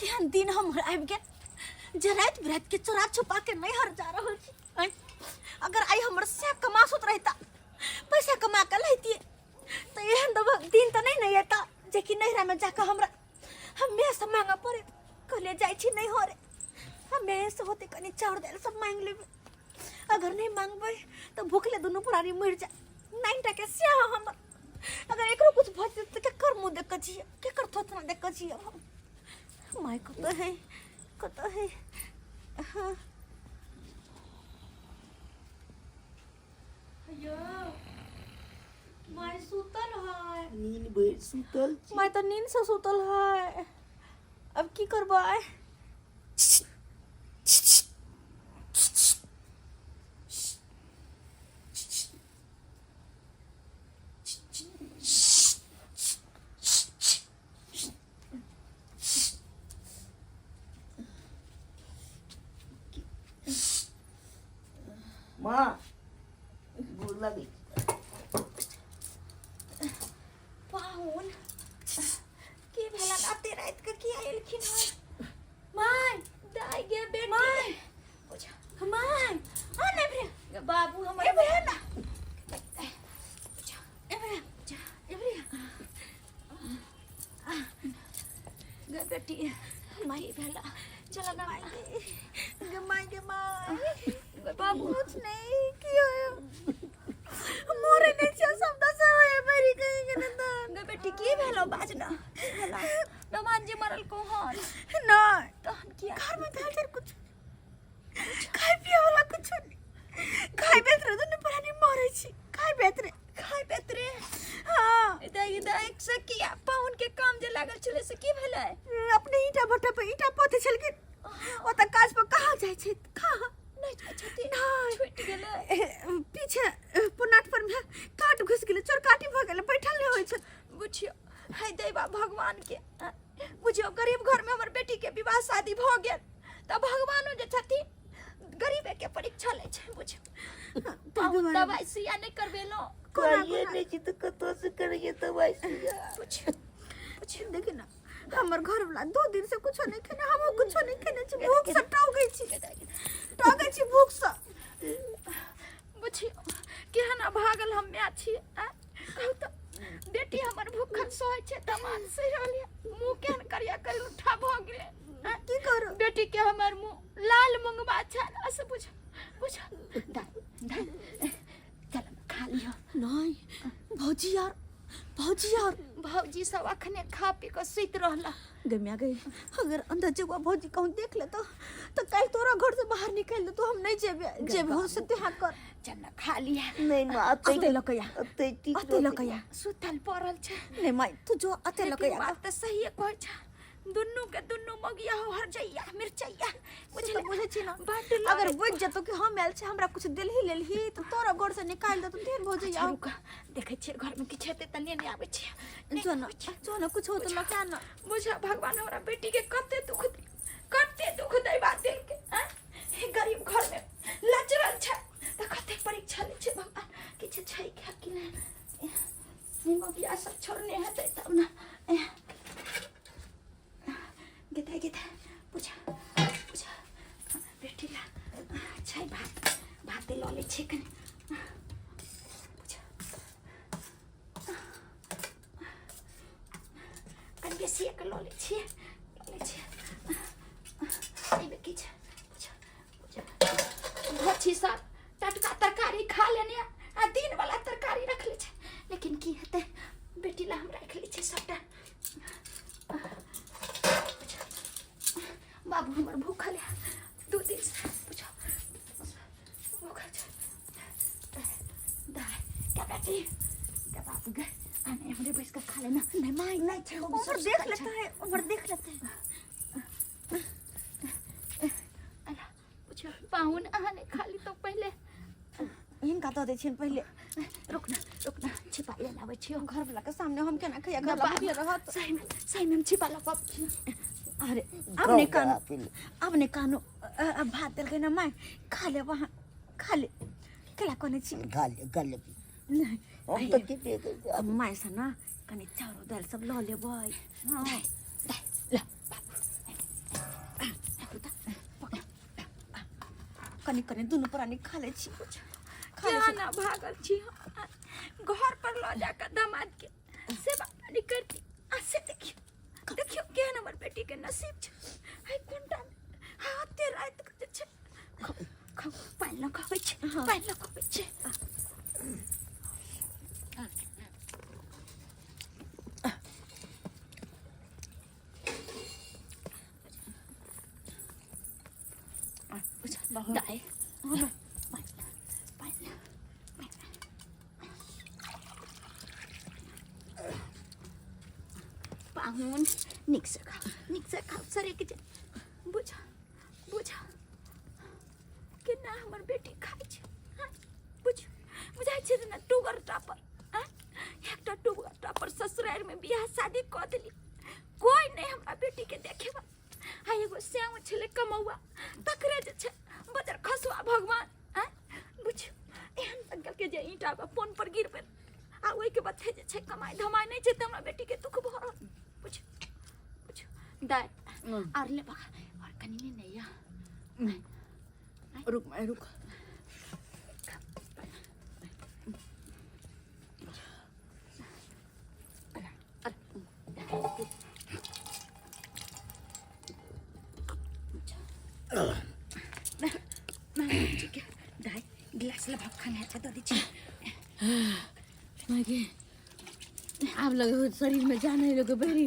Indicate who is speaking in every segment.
Speaker 1: केहन दिन हमर आबि गेल जे राति बिराति के चोरा छुपा के नहीं हर जा रहल छी। अगर आई हमर से कमासुत रहता पैसा कमा के लैतिए तो एहन दिन तो नहीं एता जे कि नैहरा में जाकर हमरा हमेशा मांगा पड़े। कहले जाई छी नहीं हो रे हमेशा होते कनी चाउर दाल सब मांग लेबे। अगर नहीं मांगबे तो भूखले दोनों पुरानी मर जा। 9 टका से हम अगर एकरो कुछ भ जेते के कर मुंह देख छी के कर थोतना देख छी हम माय कत है हां अयो माय सुतल है
Speaker 2: नींद बैठ सुतल
Speaker 1: माय तो नींद से सुतल है। अब की करबै
Speaker 2: माँ गोर लगी
Speaker 1: पाहुन की भेला आते रात के की आइलखिन है माय दाई गे बेटी माय बुझा माय आ नहीं भरे बाबू हमर भरे ना बुझा ए भरे जा ए भरे गे बेटी माय भेला चला ना माय गे बाबू कुछ नहीं किया मोरे ने छ शब्द से होए मेरी कहीं के ना गे बेटी की भेलो बाजना भेला नमान जी मरल को हन ना तहन किया घर में भेल तर कुछ खाय पिए वाला कुछ नहीं खाय बेतरे तो पुरानी मरे छी खाय बेतरे हां इदा एक से किया पाउन के काम जे लागल छले से की भेलै अपने ईटा भट्टा पे ईटा पोते छल के ओता काज पर कहां जाय छै कहां छूट गेलै पीछे पुनाट पर में काट घुस गेलै चोर काटी भ गेलै बैठल नहीं होय छै बुझियो हाय देवा भगवान के बुझियो गरीब घर में हमर बेटी के विवाह शादी भ गेल त भगवानो जे छथि गरीबे के परीक्षा ले छै बुझियो दवाई सुइया नहीं करबेलो
Speaker 2: करिए नहीं छी तो कतो से करिए दवाई सुइया
Speaker 1: बुझियो देखि ना हमर घर वाला 2 दिन से कुछ नहीं खेने हम कुछ नहीं खेने छी भूख से टागै छी भूख से बुझियो केहन भागल हम मैं छी कहू तो बेटी हमर भूखल सोय छै तमाम से रहले मुंह केहन करिया कर उठा भ गेले की करू बेटी के हमर मुंह लाल मुंगबा छै अस बुझ चल खा लियो नहीं भौजी सब अखने खा पी के सुत रहला गमिया गई अगर अंदर जगह भौजी कहूं देख ले तो कल तोरा घर से बाहर निकल ले तो हम नहीं जेबे हो सकते हां कर चल ना खा लिया
Speaker 2: नहीं माँ
Speaker 1: अते लकया
Speaker 2: अते
Speaker 1: लकया सुतल पड़ल छै नहीं माय तू जो अते लकया बात त सही कहै छ दुन्नु के दुन्नु मगिया हो हर जइया मिर्चैया बुझे छी ना अगर बुझ जतो कि हम आयल छै हमरा कुछ दिल ही लेल ही तो तोरा घर से निकाल दे तो देर हो जइया देखे छी घर में किछ हेते त नहीं आबै छै जो ना कुछ हो तो लका ना बुझा भगवान हमरा बेटी के कते दुख दे बात दिल के हे गरीब घर में लचरल छै त कते परीक्षा ले छै भगवान किछ छै क्या कि नहीं निमगिया सब छोड़ने हेते तब ना गेता पूछा बेटी ला छै भात ल ले छै कने पूछा कन बेसी एक ल ले छै एबे किछ पूछा भछी सब टटका तरकारी खा लेने आ दिन वाला तरकारी रख ले छै लेकिन की हेते बेटी ला हम रख ले छै सबटा बाबू हमर भूखल है 2 दिन से पूछो भूखल छै दाई क्या बेटी क्या बाबू गए आने हमरे बैठ कर खा लेना नहीं माई नहीं छै ऊपर देख लेते हैं अला पूछो पाहुन आने खाली तो पहले इनका तो दे छिन पहले रुकना छिपा ले लावे छियो घर वाला के सामने हम केना खैया घर वाला भूखले रहत सही में छिपा ला अरे अपने कानो अब भात दिल के ना माय खा ले वहां खा ले केला कोने छी
Speaker 2: खा ले
Speaker 1: नहीं
Speaker 2: हम तो के
Speaker 1: अब माय से ना कने चारो दाल सब ल लेबै हां ला बाबू कनी कनी दोनों प्राणी खा ले छी बुझ
Speaker 2: क्या ना भागल छी घर पर लो जाकर दामाद के सेवा पानी करती ऐसे देखियो देखियो क्या हमर बेटी के नसीब छ हाय कोनटा हाथे रात के छ
Speaker 1: खाओ पानी न खावे छी पानी न खावे छी
Speaker 2: दाई
Speaker 1: पाहुन निक से खाओ सरे के बुझा बुझा
Speaker 2: केना हमर बेटी खाइ छै बुझ बुझाइ छै ना टुगर टापर एकटा टुगर टापर ससुराल में बियाह शादी क देली कोई नहीं हमरा बेटी के देखेबा हाय एगो श्याम छले कमौआ तकरे जे छै बजर खसुआ भगवान बुझ एहन संकल के जे ईंटा पोन पर गिरबे आ ओइ के बाद जे छै कमाई धमाई नहीं छै त हमरा बेटी के दुख भरल बुझ बुझ दाई आर ले बा और कनी नहीं या
Speaker 1: रुक मैं रुक दाई गिलास ला भाग खाने अच्छा तो दीजिए
Speaker 2: मागे आप लगे हो शरीर में जान नहीं लगे बेरी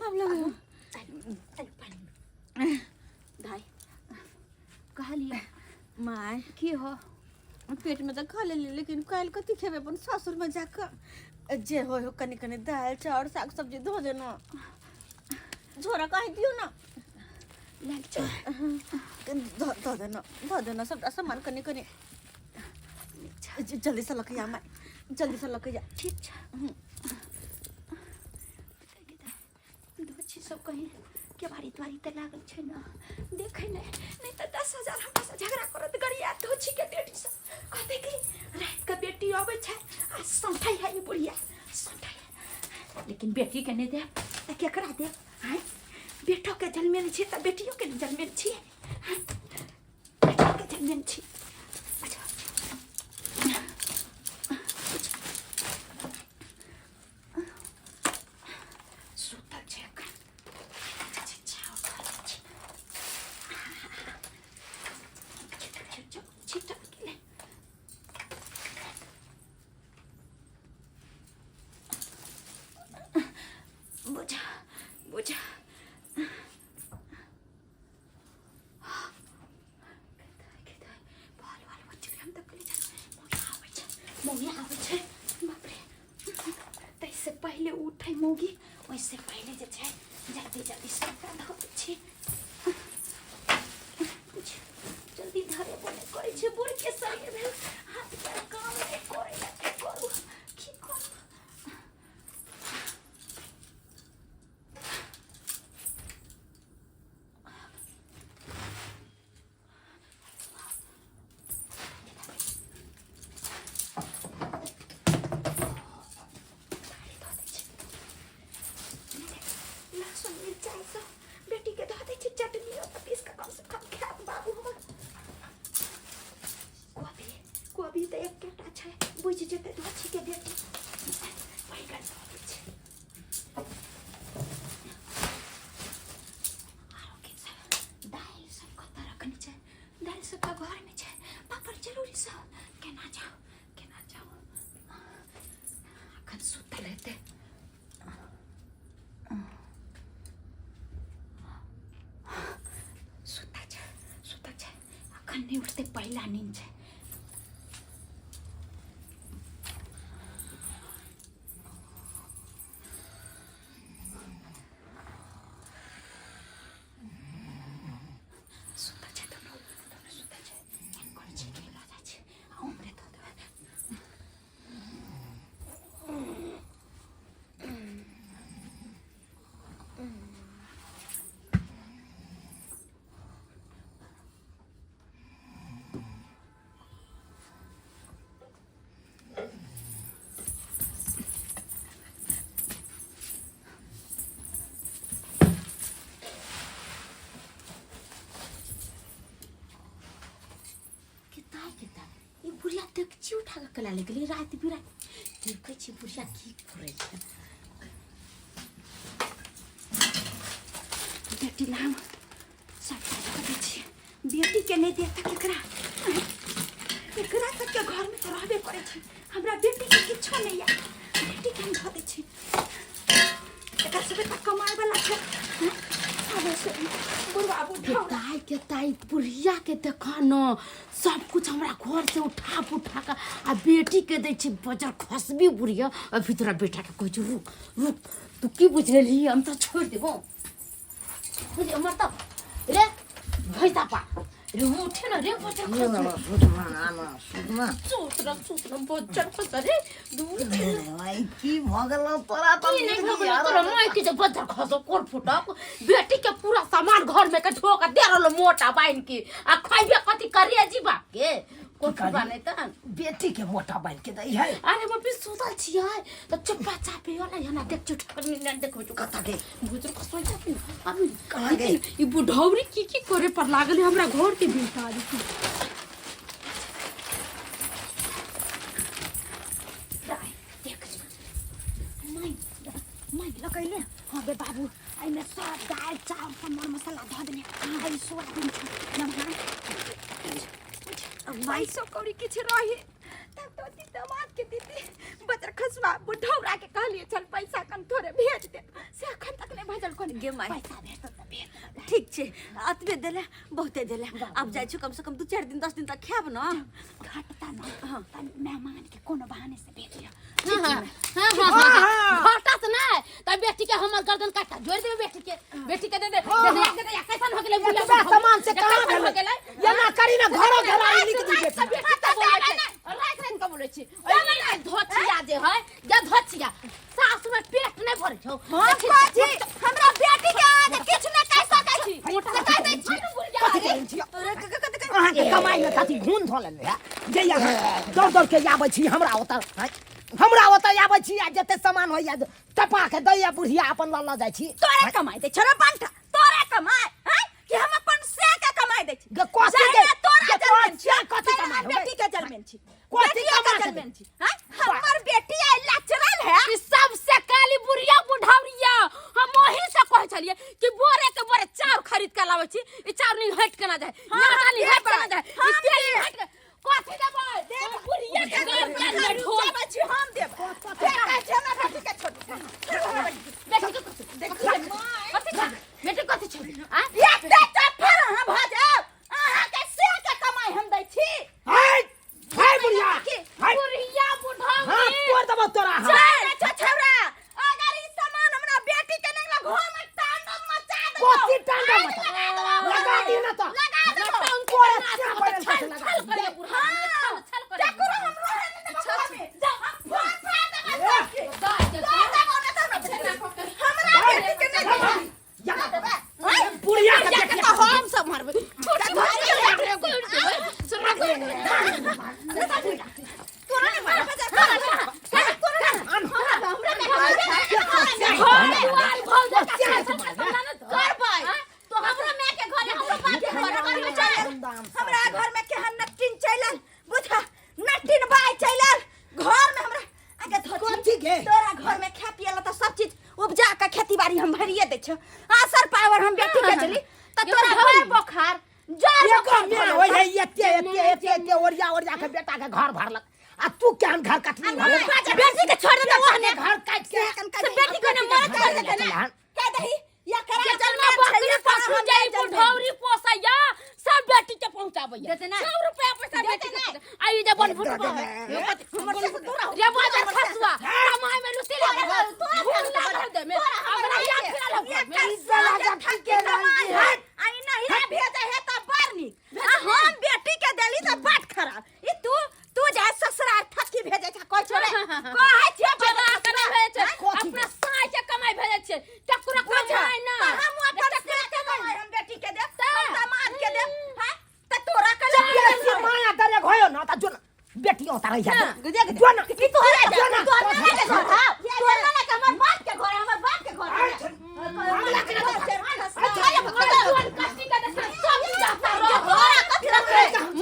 Speaker 2: आप लगे हो
Speaker 1: दाई कहा लिया
Speaker 2: माय
Speaker 1: की हो
Speaker 2: पेट में तो खा ले लेकिन काल कथी खेबे अपन ससुर में जाकर जे हो कनी कनी दाल चाउर साग सब्जी धो देना झोरा काहे दियो ना
Speaker 1: लाल
Speaker 2: धो देना सब सामान कनी कनी जल्दी से लके जा मैं जल्दी से लके जा
Speaker 1: ठीक छ दो छी सब कहीं के बारी द्वारी त लागल छै ना देखे नहीं त 10,000 हमरा से झगड़ा करत गरिया तो छी के बेटी से कहते कि रात के बेटी आवे छै आ संठाई है ई बुढ़िया संठाई लेकिन बेटी के नहीं दे त केकरा दे हैं बेटो के जन्मे नहीं छी त बेटियों के जन्मे छी बेटो के जन्मे छी तैसे पहले उठे मोगी वैसे पहले जे छै जल्दी जल्दी सबटा धो दै छी जल्दी धरे बोले करे छै बुढ़ के शरीर में हाथ पैर काम नहीं करे ला की करू की करू बेटी के धो दे छी चटनी और पीस का कम से कम खाब बाबू हमर कोबी तो एक केटा छै बुझ जेते धो छी के बेटी वही कर धो दे छी आरो के दाल सब कत रखनी छै दाल सब का घर में छै पापड़ जरूरी सब केना जाओ अखन सुतल हेते नहीं उठते पहला नींद है
Speaker 3: कला लगले रात बिरात देखे छी बुढ़िया की करे छै
Speaker 2: बेटी नाम सब कर छी बेटी के नहीं देता केकरा एकरा तक के घर में तो रहबे करे छी हमरा बेटी के किछो नहीं या बेटी के हम धो दे छी एकरा सब तक कमाए वाला छै आबे से बुढ़वा बुढ़ा
Speaker 3: ताई बुढ़िया के देखा न सब कुछ हमरा घर से उठा के आ बेटी के दे छी बजर खसबी बुढ़िया अभी तोरा बेटा के कह रुक रुक तू की बुझली हम तो छोड़ देबो बुझे मत रे भैसा पा रे उठे न रे बजर सूत्र बजर खस रे दूर
Speaker 4: भाई की भगल तोरा तो
Speaker 3: नहीं भगल तोरा मैं की जे बजर खस कोर फुटक बेटी के पूरा सामान घर में के ठोक दे रहल मोटा बाइन के आ खाइबे कथि करिए जीवा के कोर फुटवा नहीं त
Speaker 4: बेटी के मोटा बाइन के दई है
Speaker 3: अरे म भी सुतल छियै त चुप्पा चापे वाला yana देख चुट कर नहीं देखो तो कथा के बुजुर्ग कसो चापे अभी
Speaker 4: कहां गए
Speaker 3: ई बुढ़ौरी की करे पर लागले हमरा घर के बेटा आदि
Speaker 2: मैं लगैले हां बे बाबू आई में सब दाल चावल सब मसाला धो देने आई सोयाबीन नमक भाई सो कौड़ी किछ रही तब तो ती दामाद के दीदी बजर खसवा बुढ़ौरा के कहलिए चल पैसा कन थोड़े भेज दे से अखन तक नहीं भेजल कोन गे माई पैसा भेज त भेज ठीक छे अतबे देले बहुते देले अब जाय छु कम से कम 2-4 दिन 10 दिन तक खाब न घाटता न हां मेहमान के कोनो बहाने से भेज लिया
Speaker 3: हां घाटा से ना त बेटी के हमर गर्दन काटा जोड़ देबे बेटी के दे कैसन हो गेलै बुला
Speaker 4: सामान से कहां भेल गेलै एना करी ना घरो घराई लिख दी बेटी
Speaker 3: रात का बोले छी ओने धोचिया जे है जे धोचिया सास में पेट नहीं भरे छौ
Speaker 2: हां काजी हमरा बेटी के आज किछ न कह सकै छी से कह दे छी
Speaker 4: अरे अहाँ के कमाई में कथि घून धो लेले जे दौड़ के आबै छी हमरा ओतऽ आबै छी आ जते सामान होइया टपा के दैया बुढ़िया अपन लल्ला जाइ छी
Speaker 2: तोरे कमाई दे छोरा पंठा तोरे कमाई हैं कि हम अपन से के कमाई दे छी
Speaker 4: कथि के
Speaker 2: तोरा जन्म छी
Speaker 4: कथि कमाई
Speaker 2: बेटी के जन्म छी
Speaker 4: कथि
Speaker 2: के जन्म छी हैं हमर बेटी आई लचरल है
Speaker 3: ई सबसे काली बुढ़िया बुढ़ावरिया हम वही से कह छलिए कि बोरे के बोरे चाउर खरीद के लाबै छी ई चाउर नहीं हट के ना जाए ना नहीं हट के ना जाए ई तेल हट के कथि देबै दे बुढ़िया के घर के ढोल
Speaker 2: छी हम देब फेर कह छै हमरा बेटी के छोड़
Speaker 3: बेटी कथि छै आ
Speaker 2: एक दे त फेर हम भ जाब अहाँ के से के कमाई हम दै छी
Speaker 4: हाय हाय बुढ़िया
Speaker 3: बुढ़िया बुढ़ावरी
Speaker 4: हां तोड़ देबो तोरा
Speaker 2: चल छौरा अगर ई सामान हमरा बेटी के नहीं घर में तांडव मचा दे
Speaker 4: कथि तांडव लगा दी ना तो
Speaker 2: लगा दे
Speaker 4: कोरे क्या बड़े से लगा
Speaker 3: करे बुढ़ा छल करे
Speaker 2: चकुरा हम रहे नहीं तो जा हम फोन फाड़ देबे हमरा बेटी के नहीं
Speaker 4: बुढ़िया के
Speaker 2: तो हम सब मारबे छोटी भाई तोरा नहीं मार हमरा घर में केहन नटिन चलल बुझा नटिन बाई चलल घर में हमरा आगे धोती तोरा घर में खा पियला त सब चीज उपजा के खेती बाड़ी हम भरिए दे छ आसर पावर हम बेटी के देली त तोरा घर बोखार जर बोखार
Speaker 4: ओइ है एते ओरिया के बेटा के घर भरलक आ तू केहन घर कटली
Speaker 2: बेटी के छोड़ दे
Speaker 4: ओहने घर काट के
Speaker 2: बेटी को न मर कर दे ना कह दही या करा
Speaker 3: जन्म बकरी पसु जाई बुढ़ौरी पोसैया सब बेटी के पहुंचाबैया 100 रुपया पैसा बेटी के आई जे बन फुट
Speaker 2: हमर से दूर हो
Speaker 3: रे बाजार फसुआ कमाई में लुटी ले भूल लागल दे में हमरा या फिरल हो मेरी
Speaker 2: साला जठी के कमाई है आई नहीं रे भेजे है त बारनी हम बेटी के देली त बात खराब ई तू जा ससुराल ठकी भेजे छ कोइ छोरे कहै छ
Speaker 3: जगह करे भेजे अपना साई के कमाई भेजे छे टकुरा कमाई ना
Speaker 2: हम अपन से कमाई हम बेटी के दे हम दामाद के दे हैं त तोरा के
Speaker 4: माया करे भयो न त जोन बेटी होता रही है
Speaker 2: जोन की तू रे जोन तोरा के घर हां तोरा ना के हमर बाप के घर हमर बाप के घर हमरा के
Speaker 3: कष्टी का दे सब जाता रहो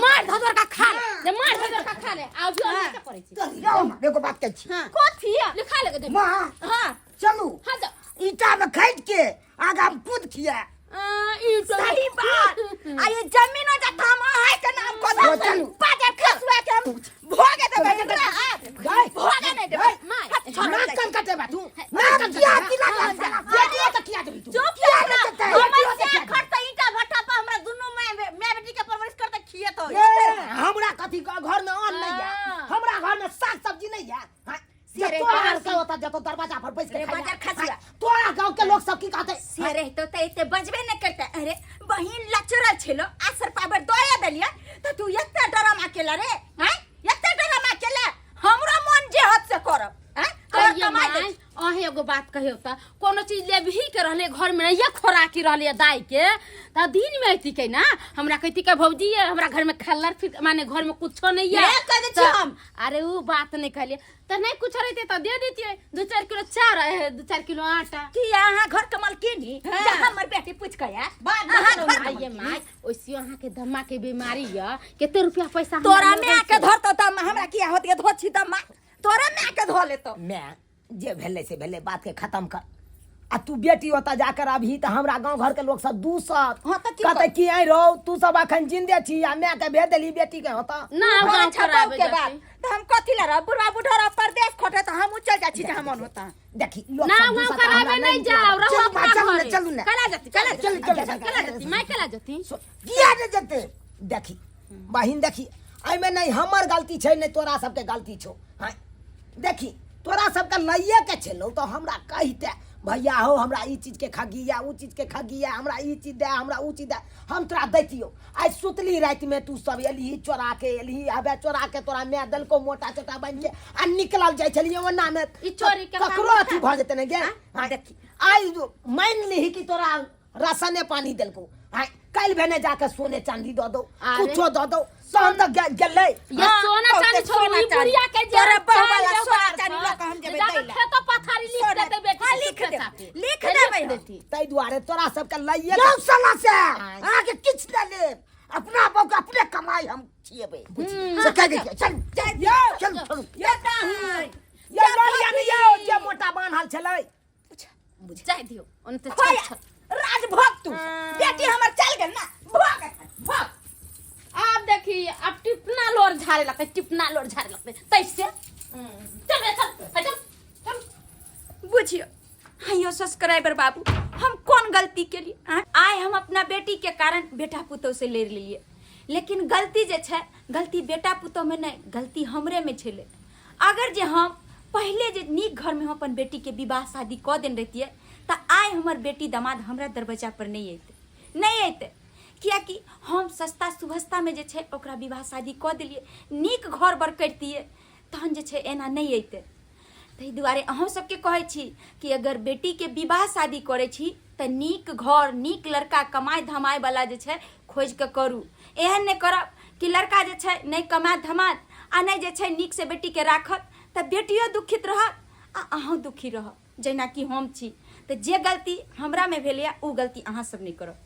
Speaker 2: मार धदर का खा ले
Speaker 3: मार धदर का खा ले आ भी नहीं करे
Speaker 4: छी
Speaker 3: हां
Speaker 2: कथी
Speaker 3: लिखा लगे दे
Speaker 4: मां
Speaker 2: हां
Speaker 4: चलू
Speaker 3: हां जा
Speaker 4: ईटा में खैट के आगा में कूद किया
Speaker 3: ई तो
Speaker 2: सही बात आ ये जमीनो जा थाम है के नाम को
Speaker 4: वो चलू।
Speaker 2: पाटे खसुआ के हम भोगे देबे एकरा
Speaker 4: गए
Speaker 2: भोगे नहीं देबे
Speaker 3: माय
Speaker 4: नाक कन कटे बा तू नाक किया किला ये तो किया दे तू
Speaker 2: जो किया ना हमर से खरता ईटा भट्टा पर हमरा दुनु मैं बेटी के परवरिश करते खिए तो
Speaker 4: हमरा कथी का घर में अन्न नहीं है हमरा घर में साग सब्जी नहीं है हाँ? ये
Speaker 2: सिरे
Speaker 4: तोरा
Speaker 2: बाहर
Speaker 4: से होता जब तो दरवाजा पर बैठ के
Speaker 2: रे
Speaker 4: खाया।
Speaker 2: बाजार खसिया।
Speaker 4: हाँ, तोरा गांव के लोग सब की कहते
Speaker 2: से रहतो त एते बजबे न करते अरे बहिन लचरल छलो आसर पावर दया दलिया त तू एते डरामा केला रे हैं एते डरामा केला हमरो मन जे हद से करब हैं तोर कमाई दे
Speaker 3: अहे एगो बात कहियो त कोनो चीज लेबही के रहले घर में ये खोराकी रहले दाई के त दिन में अइती के ना हमरा कहती के भौजी हमरा घर में खल्लर फिर माने घर में कुछो नहीं है
Speaker 2: मैं कह दे छी हम
Speaker 3: अरे वो बात नहीं कहलिए त नहीं कुछ रहते त दे देती 2-4 किलो चार है 2-4 किलो आटा
Speaker 2: कि यहाँ घर कमल के नी जा हमर बेटी पूछ के या
Speaker 3: आइए माय ओसी अहाँ के दम्मा के बीमारी है केते रुपया पैसा
Speaker 2: तोरा में के धरतो त हमरा किया होत के धोछि त तोरा में के धो लेतो
Speaker 4: मैं जे भेले से भेले बात के खत्म कर आ तू बेटी होता जाकर अभी तो हमरा गांव घर के लोग सब दूसर
Speaker 2: हाँ तो की
Speaker 4: कहते कि आई रहो तू सब अखन जिंदे छी आ मैं के भेज देली बेटी के होता
Speaker 3: ना गांव खराब
Speaker 2: के बाद त हम कथि ला रह बुढ़वा बुढ़रा परदेश खोटे त हम चल जा छी जे हमन होता
Speaker 4: देखी लोग
Speaker 3: ना
Speaker 4: सब
Speaker 3: गांव
Speaker 4: दूसर
Speaker 3: खराब
Speaker 4: हमरा
Speaker 3: नहीं जाओ रहो अपना
Speaker 4: चलू
Speaker 3: घर
Speaker 4: ना चलू ना
Speaker 3: कला जाती कला जाती मैं कला जाती
Speaker 4: किया ने जते देखी बहिन देखी आई में नहीं हमर गलती छै नहीं तोरा सबके गलती छौ हां देखी तोरा सबके लइये के छलो तो हमरा कहिते भैया हो हमरा ई चीज के खगिया ऊ चीज के खगिया हमरा ई चीज दे हमरा ऊ चीज दे हम तोरा दैतियो आज सुतली रात में तू सब एली चोरा के एली आबे चोरा के तोरा मैं दल को मोटा चोटा बन के आ निकलल जाय छलिए ओना में
Speaker 3: ई चोरी के
Speaker 4: ककरो अथी भ जेते ने गे हां देखी आई मान ली कि तोरा राशने पानी देलको हां कल भेने जाके सोने चांदी दो दो कुछो दो दो तहन तक गेलै
Speaker 3: ये सोना चांदी छोड़ी बुढ़िया के
Speaker 2: तोरा बहुवाला सोना चांदी ला हम जेबे
Speaker 3: जाके
Speaker 2: दैला
Speaker 3: खेतो पथारी लिख देते बेटी
Speaker 2: लिख देबै
Speaker 4: तै दुआरे तोरा सबके लइये जाऊ साला से आके किछ न ले अपना बाप अपने कमाई हम छिएबे से कह दे चल चल चल
Speaker 2: ये ताहू
Speaker 4: ये ललिया ने यो जे मोटा बान्हल छलै
Speaker 3: जाय दियो ओनते
Speaker 2: खोया राजभोग तू बेटी हमर चल गेल ना भोग
Speaker 3: अब देखी अब टिपना लोर झाड़े लगते तैसे चल चल
Speaker 2: बुझियो हायो सब्सक्राइबर बाबू हम कौन गलती के लिए आए हम अपना बेटी के कारण बेटा पुतौ से ले लिए लेकिन गलती जे छै गलती बेटा पुतौ में नहीं गलती हमरे में छले अगर जे हम पहले जे नीक घर में हम अपन बेटी के विवाह शादी क देन रहतिए त आए हमर बेटी दामाद हमरा दरवाजा पर नहीं अइते कियाकि हम सस्ता सुभस्ता में जे छै ओकरा विवाह शादी क देलिए नीक घर बर करतिए तहन जे छै एना नहीं अइते तै दुआरे अहों सबके कहै छी कि अगर बेटी के विवाह शादी करे छी त नीक घर नीक लड़का कमाई धमाई वाला जे छै खोज के करू एहन नहीं करब कि लड़का जे छै नहीं कमाय धमात आ नहीं जे छै नीक से बेटी के राखत त बेटियो दुखित रहत आ अहों दुखी रहब जेना कि हम छी त जे गलती हमरा में भेल या उ गलती अहाँ सब नहीं करब